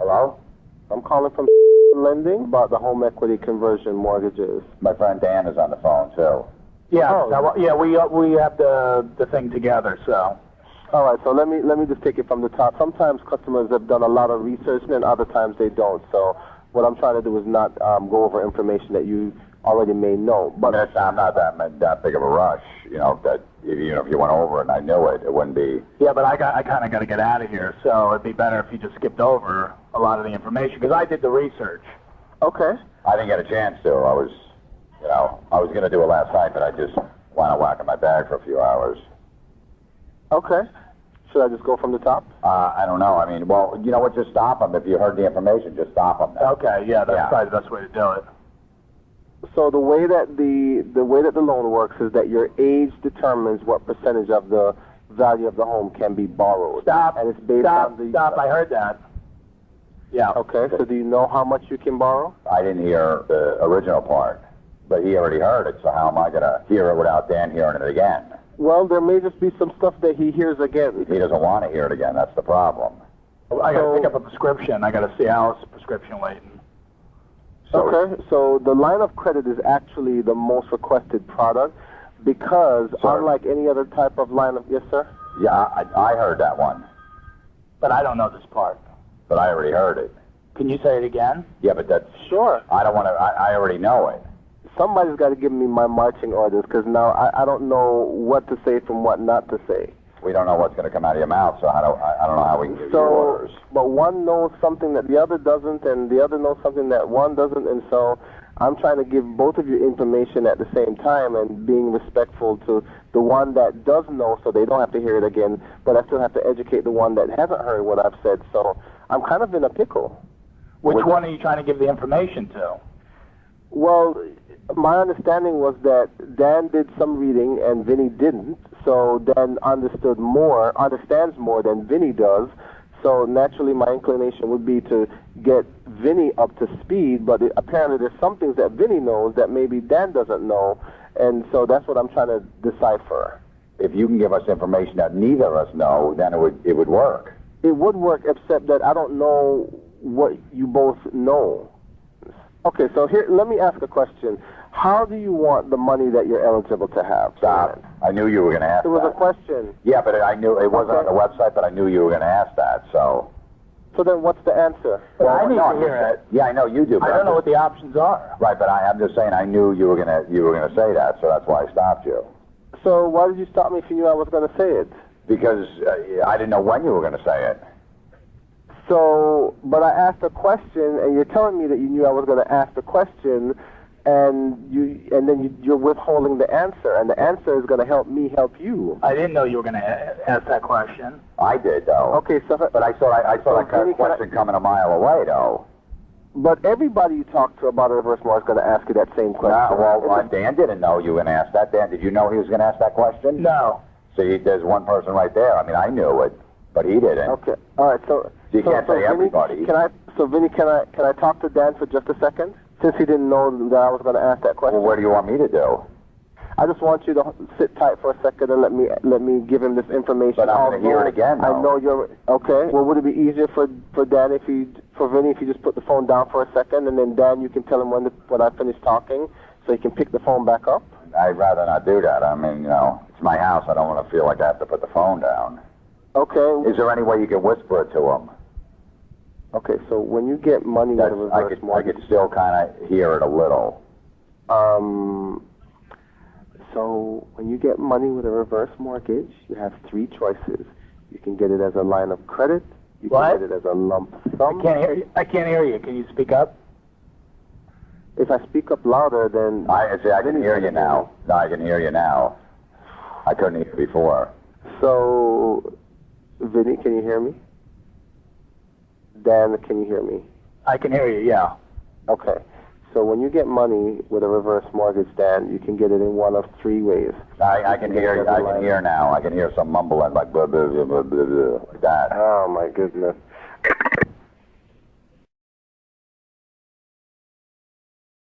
Hello? I'm calling from lending about the home equity conversion mortgages. My friend Dan is on the phone, too. Yeah, we have the thing together, so. All right, so let me just take it from the top. Sometimes customers have done a lot of research, and other times they don't. So what I'm trying to do is not go over information that you already may know. But I'm not that big of a rush, that if you went over it and I knew it, it wouldn't be. Yeah, but I kind of got to get out of here, so it'd be better if you just skipped over a lot of the information, because I did the research. Okay. I didn't get a chance to. I was going to do it last night, but I just wound up whacking my bag for a few hours. Okay. Should I just go from the top? I don't know. I mean, well, you know what? Just stop them. If you heard the information, just stop them. Okay, yeah, that's probably the best way to do it. So the way that the loan works is that your age determines what percentage of the value of the home can be borrowed. Stop. And it's based on the. Stop. I heard that. Yeah. Okay. So do you know how much you can borrow? I didn't hear the original part, but he already heard it. So how am I going to hear it without Dan hearing it again? Well, there may just be some stuff that he hears again. He doesn't want to hear it again. That's the problem. I got to pick up a prescription. I got to see Alice's prescription waiting. Okay, so the line of credit is actually the most requested product because unlike any other type of line of... Yes, sir? Yeah, I heard that one. But I don't know this part. But I already heard it. Can you say it again? Yeah, but that's... Sure. I don't want to... I already know it. Somebody's got to give me my marching orders because now I don't know what to say from what not to say. We don't know what's going to come out of your mouth, so I don't know how we can give you orders. But one knows something that the other doesn't, and the other knows something that one doesn't, and so I'm trying to give both of you information at the same time and being respectful to the one that does know so they don't have to hear it again, but I still have to educate the one that hasn't heard what I've said, so I'm kind of in a pickle. Which one are you trying to give the information to? Well, my understanding was that Dan did some reading and Vinny didn't, so Dan understands more than Vinny does. So naturally my inclination would be to get Vinny up to speed, but apparently there's some things that Vinny knows that maybe Dan doesn't know, and so that's what I'm trying to decipher. If you can give us information that neither of us know, then it would work. It would work, except that I don't know what you both know. Okay, so here, let me ask a question. How do you want the money that you're eligible to have? Stop. I knew you were going to ask that. It was a question. Yeah, but I knew it wasn't on the website, but I knew you were going to ask that, so... So then what's the answer? Well, I need to hear it. Yeah, I know you do. I don't know what the options are. Right, but I'm just saying I knew you were going to say that, so that's why I stopped you. So why did you stop me if you knew I was going to say it? Because I didn't know when you were going to say it. So, but I asked a question, and you're telling me that you knew I was going to ask the question, and then you're withholding the answer, and the answer is going to help me help you. I didn't know you were going to ask that question. I did, though. Okay, so... But I saw that kind of question coming a mile away, though. But everybody you talk to about a reverse mortgage is going to ask you that same question. Well, Dan didn't know you were going to ask that. Dan, did you know he was going to ask that question? No. See, there's one person right there. I mean, I knew it, but he didn't. Okay. All right, so you can't say everybody. Vinny, can I talk to Dan for just a second? Since he didn't know that I was going to ask that question. Well, what do you want me to do? I just want you to sit tight for a second and let me give him this information. But I'm going to hear it again, though. I know you're... Okay. Well, would it be easier for Dan for Vinny if you just put the phone down for a second, and then Dan, you can tell him when I finish talking so he can pick the phone back up? I'd rather not do that. I mean, it's my house. I don't want to feel like I have to put the phone down. Okay. Is there any way you can whisper it to him? Okay, so when you get money with a reverse mortgage... I could still kind of hear it a little. So when you get money with a reverse mortgage, you have three choices. You can get it as a line of credit. You can get it as a lump sum. I can't hear you. Can you speak up? If I speak up louder, then... I can hear you now. No, I can hear you now. I couldn't hear you before. So, Vinny, can you hear me? Dan, can you hear me? I can hear you, yeah. Okay. So when you get money with a reverse mortgage, Dan, you can get it in one of three ways. I can hear you. I can hear now. I can hear some mumbling like blah, blah, blah, blah, blah, blah, like that. Oh, my goodness.